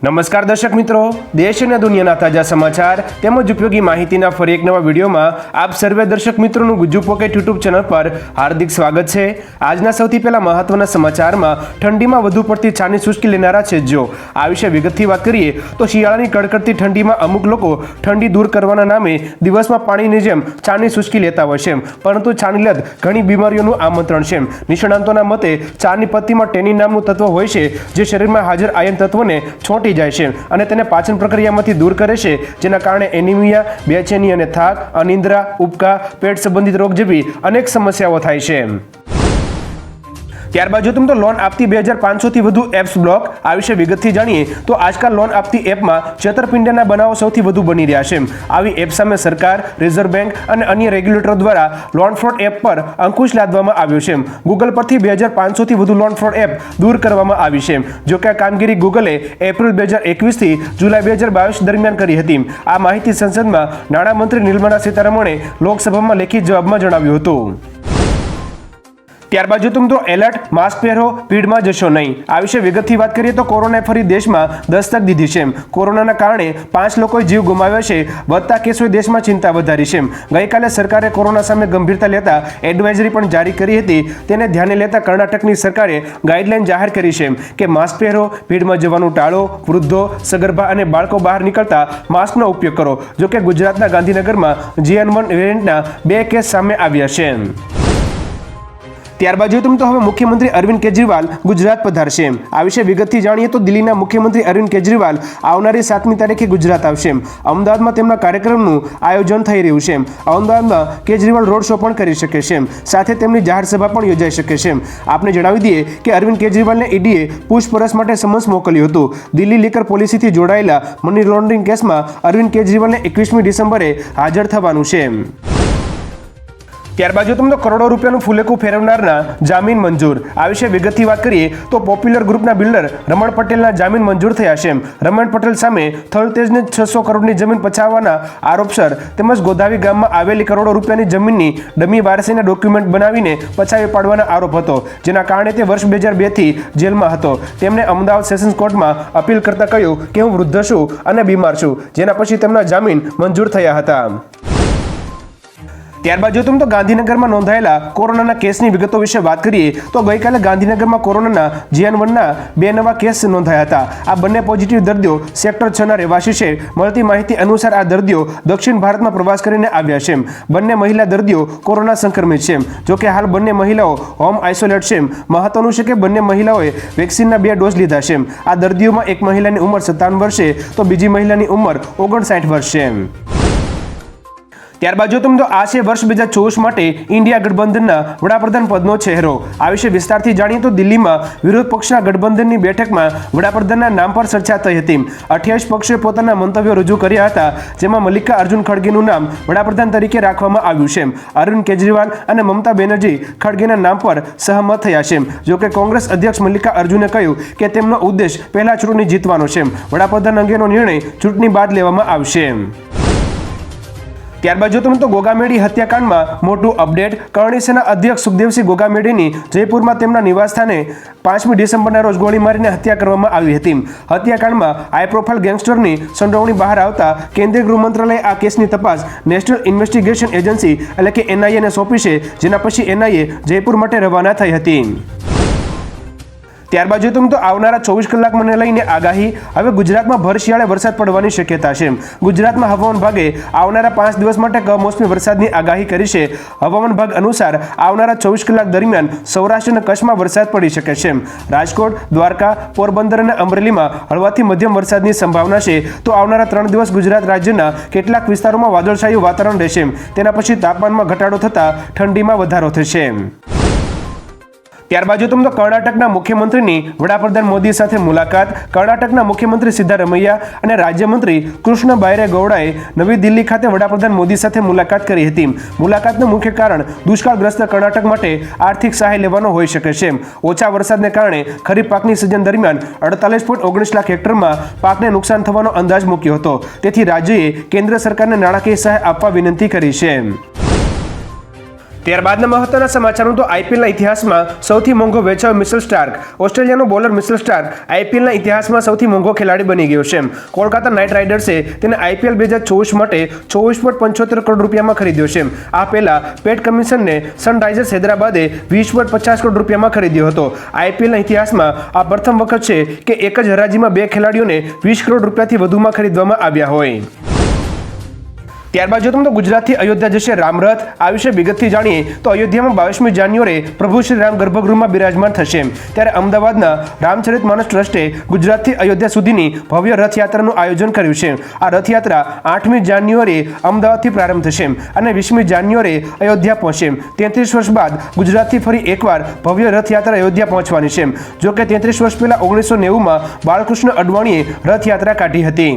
નમસ્કાર દર્શક મિત્રો, દેશ અને દુનિયાના તાજા સમાચાર તેમજ ઉપયોગી માહિતીના ફરી એક નવા વિડીયોમાં આપ સર્વે દર્શક મિત્રોનું ગુજ્જુ પોકેટ યુટ્યુબ ચેનલ પર હાર્દિક સ્વાગત છે। આજના સૌથી પહેલા મહત્વના સમાચારમાં ઠંડીમાં વધુ પડતી છાની શુષ્કી લેનારા છે। જો આ વિશે વિગતથી વાત કરીએ તો શિયાળાની કડકડતી ઠંડીમાં અમુક લોકો ઠંડી દૂર કરવાના નામે દિવસમાં પાણીની જેમ છાની શુષ્કી લેતા હોય છે, પરંતુ છાની લત ઘણી બીમારીઓનું આમંત્રણ છે। નિષ્ણાંતોના મતે ચાની પત્તીમાં ટેનિન નામનું તત્વ હોય છે, જે શરીરમાં હાજર આયન તત્વને છોટી જાય છે અને તેને પાચન પ્રક્રિયામાંથી દૂર કરે છે, જેના કારણે એનિમિયા, બેચેની અને થાક, અનિદ્રા, ઉબકા, પેટ સંબંધિત રોગ જેવી અનેક સમસ્યાઓ થાય છે। ત્યારબાદ જો તમે લોન આપતી 2500 થી વધુ એપ્સ બ્લોક, આ વિશે વિગતથી જાણીએ તો આજકાલ લોન આપતી એપમાં છેતરપિંડીના બનાવો સૌથી વધુ બની રહ્યા છે। આવી એપ સામે સરકાર, રિઝર્વ બેંક અને અન્ય રેગ્યુલેટરો દ્વારા લોન ફ્રોડ એપ પર અંકુશ લાદવામાં આવ્યો છે। ગૂગલ પરથી 2500 થી વધુ લોન ફ્રોડ એપ દૂર કરવામાં આવી છે। જો કે આ કામગીરી ગૂગલે એપ્રિલ 2021 થી જુલાઈ 2022 દરમિયાન કરી હતી। આ માહિતી સંસદમાં નાણામંત્રી નિર્મલા સીતારમણે લોકસભામાં લેખિત જવાબમાં જણાવ્યું હતું। ત્યારબાદ જો તમે એલર્ટ, માસ્ક પહેરો, ભીડમાં જશો નહીં, આ વિશે વિગતથી વાત કરીએ તો કોરોનાએ ફરી દેશમાં દસ્તક દીધી છે। કોરોનાના કારણે 5 લોકોએ જીવ ગુમાવ્યા છે। વધતા કેસોએ દેશમાં ચિંતા વધારી છે। ગઈકાલે સરકારે કોરોના સામે ગંભીરતા લેતા એડવાઇઝરી પણ જારી કરી હતી। તેને ધ્યાને લેતા કર્ણાટકની સરકારે ગાઈડલાઈન જાહેર કરી છે કે માસ્ક પહેરો, ભીડમાં જવાનું ટાળો, વૃદ્ધો, સગર્ભા અને બાળકો બહાર નીકળતા માસ્કનો ઉપયોગ કરો। જો કે ગુજરાતના ગાંધીનગરમાં GN1 વેરિયન્ટના 2 કેસ સામે આવ્યા છે। ત્યારબાદ જો તમે હવે મુખ્યમંત્રી અરવિંદ કેજરીવાલ ગુજરાત પધારશે। આ વિશે વિગતથી જાણીએ તો દિલ્હીના મુખ્યમંત્રી અરવિંદ કેજરીવાલ આવનારી 7મી તારીખે ગુજરાત આવશે। અમદાવાદમાં તેમના કાર્યક્રમનું આયોજન થઈ રહ્યું છે। અમદાવાદમાં કેજરીવાલ રોડ શો પણ કરી શકે છે, સાથે તેમની જાહેર સભા પણ યોજાઈ શકે છે। આપને જણાવી દઈએ કે અરવિંદ કેજરીવાલને ઈડીએ પૂછપરછ માટે સમન્સ મોકલ્યું હતું। દિલ્હી લીકર પોલિસીથી જોડાયેલા મની લોન્ડરિંગ કેસમાં અરવિંદ કેજરીવાલને 21મી ડિસેમ્બરે હાજર થવાનું છે। ત્યારબાદ જો તમને કરોડો રૂપિયાનું ફુલેકું ફેરવનારના જામીન મંજૂર, આ વિશે વિગતથી વાત કરીએ તો પોપ્યુલર ગ્રુપના બિલ્ડર રમણ પટેલના જામીન મંજૂર થયા છે। રમણ પટેલ સામે થલતેજને 600 કરોડની જમીન પચાવવાના આરોપસર તેમજ ગોધાવી ગામમાં આવેલી કરોડો રૂપિયાની જમીનની ડમી વારસીના ડોક્યુમેન્ટ બનાવીને પચાવી પાડવાના આરોપ હતો, જેના કારણે તે વર્ષ 2002 થી જેલમાં હતો। તેમણે અમદાવાદ સેશન્સ કોર્ટમાં અપીલ કરતા કહ્યું કે હું વૃદ્ધ છું અને બીમાર છું, જેના પછી તેમના જામીન મંજૂર થયા હતા। ત્યારબાદ જો તમે ગાંધીનગરમાં નોંધાયેલા કોરોનાના કેસની વિગતો વિશે વાત કરીએ તો ગઈકાલે ગાંધીનગરમાં કોરોનાના GN1ના 2 નવા કેસ નોંધાયા હતા। આ બંને પોઝિટિવ દર્દીઓ સેક્ટર 6ના રહેવાસી છે। મળતી માહિતી અનુસાર આ દર્દીઓ દક્ષિણ ભારતમાં પ્રવાસ કરીને આવ્યા છે। બંને મહિલા દર્દીઓ કોરોના સંક્રમિત છે। જો કે હાલ બંને મહિલાઓ હોમ આઇસોલેટ છે। મહત્વનું છે કે બંને મહિલાઓએ વેક્સિનના 2 ડોઝ લીધા છે। આ દર્દીઓમાં એક મહિલાની ઉંમર 57 વર્ષ છે તો બીજી મહિલાની ઉંમર 59 વર્ષ છે। ત્યારબાદ જો તમે આ છે વર્ષ 2024 માટે ઇન્ડિયા ગઠબંધનના વડાપ્રધાન પદનો ચહેરો, આ વિશે વિસ્તારથી જાણીએ તો દિલ્હીમાં વિરોધ પક્ષના ગઠબંધનની બેઠકમાં વડાપ્રધાનના નામ પર ચર્ચા થઈ હતી। 28 પક્ષોએ પોતાના મંતવ્યો રજૂ કર્યા હતા, જેમાં મલ્લિકાર્જુન ખડગેનું નામ વડાપ્રધાન તરીકે રાખવામાં આવ્યું છે। અરવિંદ કેજરીવાલ અને મમતા બેનર્જી ખડગેના નામ પર સહમત થયા છે। જો કે કોંગ્રેસ અધ્યક્ષ મલ્લિકાર્જુને કહ્યું કે તેમનો ઉદ્દેશ પહેલા ચૂંટણી જીતવાનો છે। વડાપ્રધાન અંગેનો નિર્ણય ચૂંટણી બાદ લેવામાં આવશે। ત્યારબાદ જો તમે ગોગામેડી હત્યાકાંડમાં મોટું અપડેટ, કરણી સેના અધ્યક્ષ સુખદેવસિંહ ગોગામેડીની જયપુરમાં તેમના નિવાસસ્થાને 5મી ડિસેમ્બરના રોજ ગોળી મારીને હત્યા કરવામાં આવી હતી। હત્યાકાંડમાં હાઈ પ્રોફાઇલ ગેંગસ્ટરની સંડોવણી બહાર આવતા કેન્દ્રીય ગૃહ મંત્રાલયે આ કેસની તપાસ નેશનલ ઇન્વેસ્ટિગેશન એજન્સી એટલે કે NIA ને સોંપી છે, જેના પછી NIA જયપુર માટે રવાના થઈ હતી। ત્યારબાદ જો તમે આવનારા 24 કલાકને લઈને આગાહી, હવે ગુજરાતમાં ભર શિયાળે વરસાદ પડવાની શક્યતા છે। ગુજરાતમાં હવામાન વિભાગે આવનારા 5 દિવસ માટે કમોસમી વરસાદની આગાહી કરી છે। હવામાન વિભાગ અનુસાર આવનારા 24 કલાક દરમિયાન સૌરાષ્ટ્ર અને કચ્છમાં વરસાદ પડી શકે છે। રાજકોટ, દ્વારકા, પોરબંદર અને અમરેલીમાં હળવાથી મધ્યમ વરસાદની સંભાવના છે। તો આવનારા 3 દિવસ ગુજરાત રાજ્યના કેટલાક વિસ્તારોમાં વાદળછાયું વાતાવરણ રહેશે। તેના પછી તાપમાનમાં ઘટાડો થતાં ઠંડીમાં વધારો થશે। ત્યારબાદ જો તમે કર્ણાટકના મુખ્યમંત્રીની વડાપ્રધાન મોદી સાથે મુલાકાત, કર્ણાટકના મુખ્યમંત્રી સિદ્ધારમૈયા અને રાજ્યમંત્રી કૃષ્ણ બાયરે ગૌડાએ નવી દિલ્હી ખાતે વડાપ્રધાન મોદી સાથે મુલાકાત કરી હતી। મુલાકાતનું મુખ્ય કારણ દુષ્કાળગ્રસ્ત કર્ણાટક માટે આર્થિક સહાય લેવાનો હોઈ શકે છે। ઓછા વરસાદને કારણે ખરીફ પાકની સિઝન દરમિયાન 48.19 લાખ હેક્ટરમાં પાકને નુકસાન થવાનો અંદાજ મૂક્યો હતો, તેથી રાજ્યએ કેન્દ્ર સરકારને નાણાકીય સહાય આપવા વિનંતી કરી છે। ત્યારબાદના મહત્વના સમાચારો તો આઈપીએલના ઇતિહાસમાં સૌથી મોંઘો વેચાયો મિચેલ સ્ટાર્ક. ઓસ્ટ્રેલિયાનો બોલર મિચેલ સ્ટાર્ક આઈપીએલના ઇતિહાસમાં સૌથી મોંઘો ખેલાડી બની ગયો છે. કોલકાતા નાઇટ રાઇડર્સે તેને આઈપીએલ 2024 માટે 24.75 કરોડ રૂપિયામાં ખરીદ્યો છે. આ પહેલા પેટ કમિન્સને સનરાઇઝર્સ હૈદરાબાદે 20.50 કરોડ રૂપિયામાં ખરીદ્યો હતો. આઈપીએલના ઇતિહાસમાં આ પ્રથમ વખત છે કે એક જ હરાજીમાં બે ખેલાડીઓને 20 કરોડ રૂપિયાથી વધુમાં ખરીદવામાં આવ્યા હોય. ત્યારબાદ જો તમે ગુજરાતથી અયોધ્યા જશે રામરથ, આ વિશે વિગતથી જાણીએ તો અયોધ્યામાં 22મી જાન્યુઆરીએ પ્રભુ શ્રી રામ ગર્ભગૃહમાં બિરાજમાન થશે. ત્યારે અમદાવાદના રામચરિતમાનસ ટ્રસ્ટે ગુજરાતથી અયોધ્યા સુધીની ભવ્ય રથયાત્રાનું આયોજન કર્યું છે. આ રથયાત્રા 8મી જાન્યુઆરીએ અમદાવાદથી પ્રારંભ થશે અને 20મી જાન્યુઆરીએ અયોધ્યા પહોંચશે. 33 વર્ષ બાદ ગુજરાતથી ફરી એકવાર ભવ્ય રથયાત્રા અયોધ્યા પહોંચવાની છે. જોકે 33 વર્ષ પહેલા 1990માં બાલકૃષ્ણ અડવાણીએ રથયાત્રા કાઢી હતી.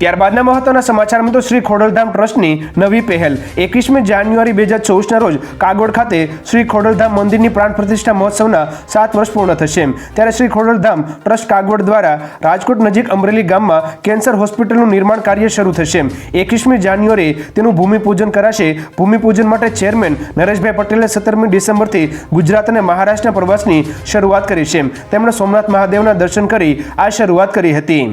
ત્યારબાદના મહત્વના સમાચારમાં તો શ્રી ખોડલધામ ટ્રસ્ટની નવી પહેલ. 21મી જાન્યુઆરી 2024ના રોજ કાગોડ ખાતે શ્રી ખોડલધામ મંદિરની પ્રાણ પ્રતિષ્ઠા મહોત્સવના 7 વર્ષ પૂર્ણ થશે. ત્યારે શ્રી ખોડલધામ ટ્રસ્ટ કાગોડ દ્વારા રાજકોટ નજીક અમરેલી ગામમાં કેન્સર હોસ્પિટલનું નિર્માણ કાર્ય શરૂ થશે. 21મી જાન્યુઆરીએ તેનું ભૂમિપૂજન કરાશે. ભૂમિપૂજન માટે ચેરમેન નરેશભાઈ પટેલે 17મી ડિસેમ્બરથી ગુજરાત અને મહારાષ્ટ્રના પ્રવાસની શરૂઆત કરી છે. તેમણે સોમનાથ મહાદેવના દર્શન કરી આ શરૂઆત કરી હતી.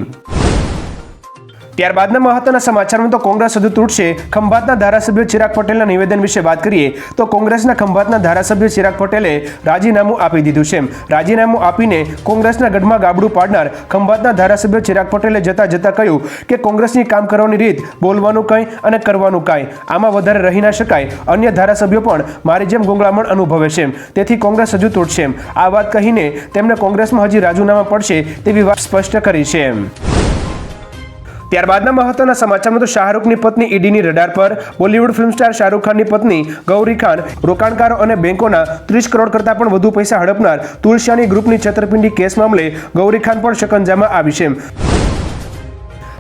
ત્યારબાદના મહત્વના સમાચારમાં તો કોંગ્રેસ હજુ તૂટશે. ખંભાતના ધારાસભ્ય ચિરાગ પટેલના નિવેદન વિશે વાત કરીએ તો કોંગ્રેસના ખંભાતના ધારાસભ્ય ચિરાગ પટેલે રાજીનામું આપી દીધું છે. રાજીનામું આપીને કોંગ્રેસના ગઢમાં ગાબડું પાડનાર ખંભાતના ધારાસભ્ય ચિરાગ પટેલે જતા કહ્યું કે કોંગ્રેસની કામ કરવાની રીત, બોલવાનું કંઈ અને કરવાનું કાંઈ, આમાં વધારે રહી ના શકાય. અન્ય ધારાસભ્યો પણ મારી જેમ ગોંગળામણ અનુભવે છે, તેથી કોંગ્રેસ હજુ તૂટશે. આ વાત કહીને તેમણે કોંગ્રેસમાં હજી રાજીનામા પડશે તેવી વાત સ્પષ્ટ કરી છે. ત્યારબાદના મહત્વના સમાચારમાં તો શાહરૂખની પત્ની ઈડીની રડાર પર. બોલિવૂડ ફિલ્મ સ્ટાર શાહરૂખ ખાનની પત્ની ગૌરી ખાન રોકાણકારો અને બેંકોના 30 કરોડ કરતાં પણ વધુ પૈસા હડપનાર તુલસિયાની ગ્રુપની છેતરપિંડી કેસ મામલે ગૌરી ખાન પણ શકંજામાં આવી છે.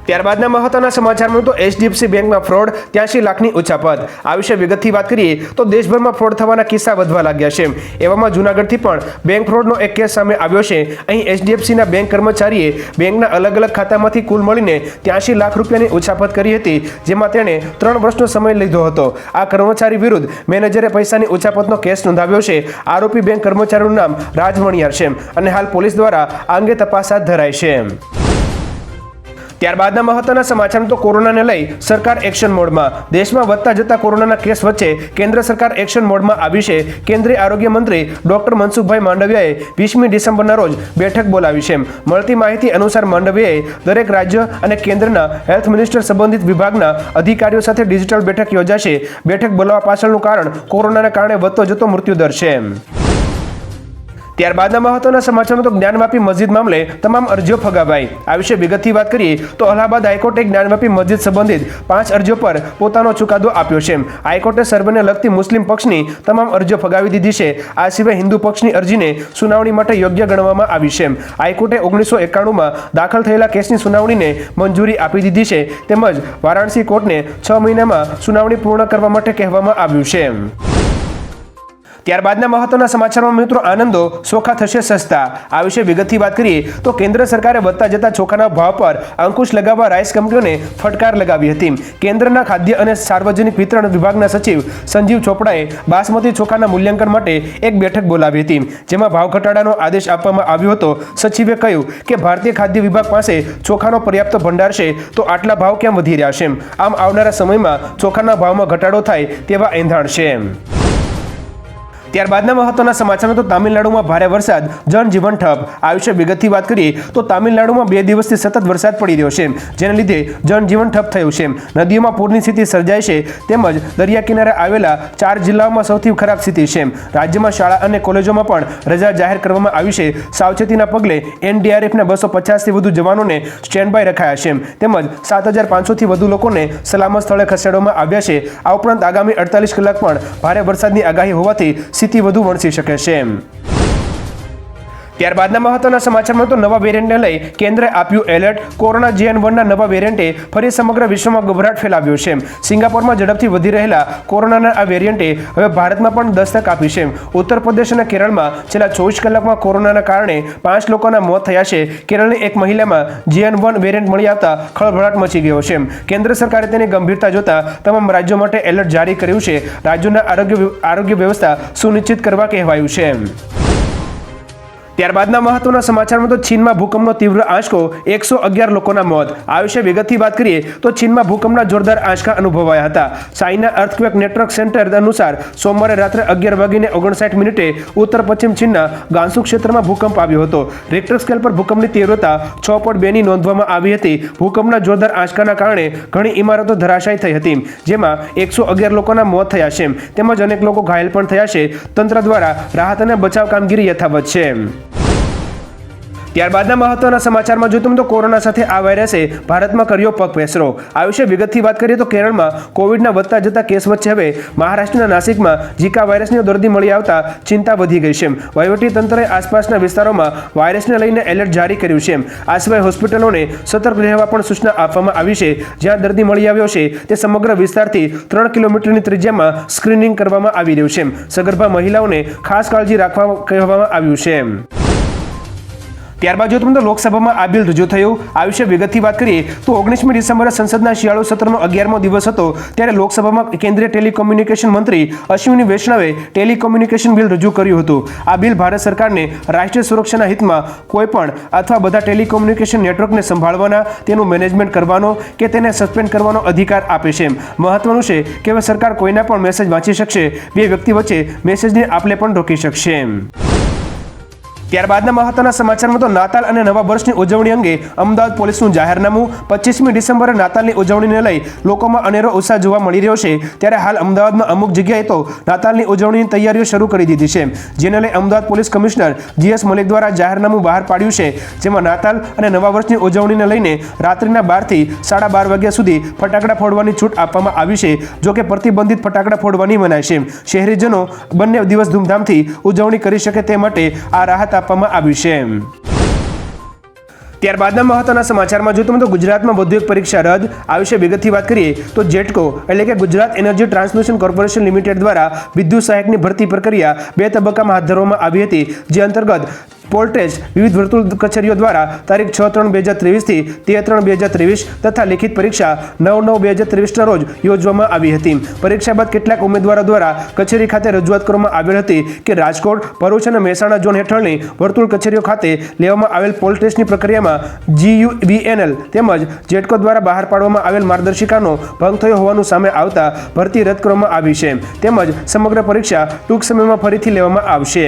ત્યારબાદના મહત્વના સમાચારમાં તો એચડીએફસી બેંકમાં ફ્રોડ, 83 લાખની ઉચાપત. આ વિશે વિગતથી વાત કરીએ તો દેશભરમાં ફ્રોડ થવાના કિસ્સા વધવા લાગ્યા છે. એવામાં જૂનાગઢથી પણ બેંક ફ્રોડનો એક કેસ સામે આવ્યો છે. અહીં એચડીએફસીના બેંક કર્મચારીએ બેંકના અલગ અલગ ખાતામાંથી કુલ મળીને 83 લાખ રૂપિયાની ઉચાપત કરી હતી, જેમાં તેણે 3 વર્ષનો સમય લીધો હતો. આ કર્મચારી વિરુદ્ધ મેનેજરે પૈસાની ઉચાપતનો કેસ નોંધાવ્યો છે. આરોપી બેંક કર્મચારીનું નામ રાજ વણિયાર છે અને હાલ પોલીસ દ્વારા આ અંગે તપાસ હાથ ધરાઈ છે. ત્યારબાદના મહત્વના સમાચારમાં તો કોરોનાને લઈ સરકાર એક્શન મોડમાં. દેશમાં વધતા જતા કોરોનાના કેસ વચ્ચે કેન્દ્ર સરકાર એક્શન મોડમાં આવી છે. કેન્દ્રીય આરોગ્ય મંત્રી ડોક્ટર મનસુખભાઈ માંડવિયાએ 20મી ડિસેમ્બરના રોજ બેઠક બોલાવી છે. મળતી માહિતી અનુસાર માંડવિયાએ દરેક રાજ્ય અને કેન્દ્રના હેલ્થ મિનિસ્ટર સંબંધિત વિભાગના અધિકારીઓ સાથે ડિજિટલ બેઠક યોજાશે. બેઠક બોલાવવા પાછળનું કારણ કોરોનાના કારણે વધતો જતો મૃત્યુદર છે. ત્યારબાદના મહત્વના સમાચારમાં તો જ્ઞાનવાપી મસ્જિદ મામલે તમામ અરજીઓ ફગાવાઈ. આ વિશે વિગતથી વાત કરીએ તો અલ્હાબાદ હાઈકોર્ટે જ્ઞાનવાપી મસ્જિદ સંબંધિત 5 અરજીઓ પર પોતાનો ચુકાદો આપ્યો છે. હાઈકોર્ટે સર્વેને લગતી મુસ્લિમ પક્ષની તમામ અરજીઓ ફગાવી દીધી છે. આ સિવાય હિન્દુ પક્ષની અરજીને સુનાવણી માટે યોગ્ય ગણવામાં આવી છે. હાઈકોર્ટે 1991માં દાખલ થયેલા કેસની સુનાવણીને મંજૂરી આપી દીધી છે. તેમજ વારાણસી કોર્ટને 6 મહિનામાં સુનાવણી પૂર્ણ કરવા માટે કહેવામાં આવ્યું છે. ત્યારબાદના મહત્વના સમાચારમાં મિત્રો આનંદો ચોખા થશે સસ્તા. આ વિશે વિગતથી વાત કરીએ તો કેન્દ્ર સરકારે વધતા જતા ચોખાના ભાવ પર અંકુશ લગાવવા રાઈસ કંપનીઓને ફટકાર લગાવી હતી. કેન્દ્રના ખાદ્ય અને સાર્વજનિક વિતરણ વિભાગના સચિવ સંજીવ ચોપડાએ બાસમતી ચોખાના મૂલ્યાંકન માટે એક બેઠક બોલાવી હતી, જેમાં ભાવ ઘટાડાનો આદેશ આપવામાં આવ્યો હતો. સચિવે કહ્યું કે ભારતીય ખાદ્ય વિભાગ પાસે ચોખાનો પર્યાપ્ત ભંડાર છે, તો આટલા ભાવ કેમ વધી રહ્યા છે? આમ આવનારા સમયમાં ચોખાના ભાવમાં ઘટાડો થાય તેવા એંધાણ છે. ત્યારબાદના મહત્વના સમાચારમાં તો તામિલનાડુમાં ભારે વરસાદ, જનજીવન ઠપ. આ વિશે વિગતથી વાત કરીએ તો તામિલનાડુમાં 2 દિવસથી સતત વરસાદ પડી રહ્યો છે, જેને લીધે જનજીવન ઠપ થયું છે. નદીઓમાં પૂરની સ્થિતિ સર્જાય છે, તેમજ દરિયા કિનારે આવેલા 4 જિલ્લાઓમાં સૌથી ખરાબ સ્થિતિ છે. રાજ્યમાં શાળા અને કોલેજોમાં પણ રજા જાહેર કરવામાં આવી છે. સાવચેતીના પગલે એનડીઆરએફના 250થી વધુ જવાનોને સ્ટેન્ડ બાય રખાયા છે, તેમજ 7500થી વધુ લોકોને સલામત સ્થળે ખસેડવામાં આવ્યા છે. આ ઉપરાંત આગામી 48 કલાક પણ ભારે વરસાદની આગાહી હોવાથી સ્થિતિ વધુ વણસી શકે છે. ત્યારબાદના મહત્વના સમાચારમાં તો નવા વેરિયન્ટને લઈ કેન્દ્રએ આપ્યું એલર્ટ. કોરોના JN.1ના નવા વેરિયન્ટે ફરી સમગ્ર વિશ્વમાં ગભરાટ ફેલાવ્યો છે. સિંગાપોરમાં ઝડપથી વધી રહેલા કોરોનાના આ વેરિયન્ટે હવે ભારતમાં પણ દસ્તક આપી છે. ઉત્તર પ્રદેશ અને કેરળમાં છેલ્લા 24 કલાકમાં કોરોનાના કારણે 5 લોકોના મોત થયા છે. કેરળની એક મહિલામાં JN.1 વેરિયન્ટ મળી આવતા ખળભળાટ મચી ગયો છે. કેન્દ્ર સરકારે તેની ગંભીરતા જોતા તમામ રાજ્યો માટે એલર્ટ જારી કર્યું છે. રાજ્યોના આરોગ્ય વ્યવસ્થા સુનિશ્ચિત કરવા કહેવાયું છે. ત્યારબાદના મહત્વના સમાચારમાં તો ચીનમાં ભૂકંપનો તીવ્ર આંચકો, 111 લોકોના મોત. આ વિશે વિગતથી વાત કરીએ તો ચીનમાં ભૂકંપના જોરદાર આંચકા અનુભવાયા હતા. ચાઇના અર્થક્વેક નેટવર્ક સેન્ટર અનુસાર સોમવારે રાત્રે 11:59 ઉત્તર પશ્ચિમ ચીનના ગાંસુ ક્ષેત્રમાં ભૂકંપ આવ્યો હતો. રિક્ટર સ્કેલ પર ભૂકંપની તીવ્રતા 6.2ની નોંધવામાં આવી હતી. ભૂકંપના જોરદાર આંચકાના કારણે ઘણી ઇમારતો ધરાશાયી થઈ હતી, જેમાં 111 લોકોના મોત થયા છે તેમજ અનેક લોકો ઘાયલ પણ થયા છે. તંત્ર દ્વારા રાહત અને બચાવ કામગીરી યથાવત છે. ત્યારબાદના મહત્વના સમાચારમાં જો તો કોરોના સાથે આ વાયરસે ભારતમાં કર્યો પગપેસરો. આ વિશે વિગતથી વાત કરીએ તો કેરળમાં કોવિડના વધતા જતા કેસ વચ્ચે હવે મહારાષ્ટ્રના નાસિકમાં ઝિકા વાયરસનો દર્દી મળી આવતા ચિંતા વધી ગઈ છે. વહીવટી તંત્રએ આસપાસના વિસ્તારોમાં વાયરસને લઈને એલર્ટ જારી કર્યું છે. આ સિવાય હોસ્પિટલોને સતર્ક રહેવા પણ સૂચના આપવામાં આવી છે. જ્યાં દર્દી મળી આવ્યો છે તે સમગ્ર વિસ્તારથી 3 કિલોમીટરની ત્રિજ્યામાં સ્ક્રીનિંગ કરવામાં આવી રહ્યું છે. સગર્ભા મહિલાઓને ખાસ કાળજી રાખવા કહેવામાં આવ્યું છે. ત્યારબાદ જો તમને લોકસભામાં આ બિલ રજૂ થયું. આ વિશે વિગતથી વાત કરીએ તો 19મી ડિસેમ્બરે સંસદના શિયાળુ સત્રનો 11મો દિવસ હતો. ત્યારે લોકસભામાં કેન્દ્રીય ટેલિકોમ્યુનિકેશન મંત્રી અશ્વિની વૈષ્ણવે ટેલિકોમ્યુનિકેશન બિલ રજૂ કર્યું હતું. આ બિલ ભારત સરકારને રાષ્ટ્રીય સુરક્ષાના હિતમાં કોઈપણ અથવા બધા ટેલિકોમ્યુનિકેશન નેટવર્કને સંભાળવાના, તેનું મેનેજમેન્ટ કરવાનો કે તેને સસ્પેન્ડ કરવાનો અધિકાર આપે છે. મહત્વનું છે કે હવે સરકાર કોઈના પણ મેસેજ વાંચી શકશે. બે વ્યક્તિ વચ્ચે મેસેજની આપ-લે પણ રોકી શકશે. ત્યારબાદના મહત્વના સમાચારમાં તો નાતાલ અને નવા વર્ષની ઉજવણી અંગે અમદાવાદ પોલીસનું જાહેરનામું. 25મી ડિસેમ્બરે નાતાલની ઉજવણીને લઈ લોકોમાં અનેરો ઉત્સાહ જોવા મળી રહ્યો છે. ત્યારે હાલ અમદાવાદમાં અમુક જગ્યાએ તો નાતાલની ઉજવણીની તૈયારીઓ શરૂ કરી દીધી છે. જેને લઈ Ahmedabad police commissioner GS Malik દ્વારા જાહેરનામું બહાર પાડ્યું છે. જેમાં નાતાલ અને નવા વર્ષની ઉજવણીને લઈને રાત્રિના 12થી 12:30 વાગ્યા સુધી ફટાકડા ફોડવાની છૂટ આપવામાં આવી છે. જોકે પ્રતિબંધિત ફટાકડા ફોડવાની મનાય છે. શહેરીજનો બંને દિવસ ધૂમધામથી ઉજવણી કરી શકે તે માટે આ રાહત આપવામાં આવ્યું છે. ત્યારબાદના મહત્વના સમાચારમાં જો તો ગુજરાતમાં વધુ એક પરીક્ષા રદ. આ વિશે વિગતથી વાત કરીએ તો જેટકો એટલે કે Gujarat energy transmission corporation limited દ્વારા વિદ્યુત સહાયકની ભરતી પ્રક્રિયા 2 તબક્કામાં હાથ ધરવામાં આવી હતી. જે અંતર્ગત પોલ-ટેસ્ટ વિવિધ વર્તુળ કચેરીઓ દ્વારા તારીખ 6/3/2023 થી 13/3/2023 તથા લિખિત પરીક્ષા 9/9/2023ના રોજ યોજવામાં આવી હતી. પરીક્ષા બાદ કેટલાક ઉમેદવારો દ્વારા કચેરી ખાતે રજૂઆત કરવામાં આવેલ હતી કે રાજકોટ, ભરૂચ અને મહેસાણા ઝોન હેઠળની વર્તુળ કચેરીઓ ખાતે લેવામાં આવેલ પોલ-ટેસ્ટની પ્રક્રિયામાં GUVNL તેમજ જેટકો દ્વારા બહાર પાડવામાં આવેલ માર્ગદર્શિકાનો ભંગ થયો હોવાનું સામે આવતા ભરતી રદ કરવામાં આવી છે. તેમજ સમગ્ર પરીક્ષા ટૂંક સમયમાં ફરીથી લેવામાં આવશે.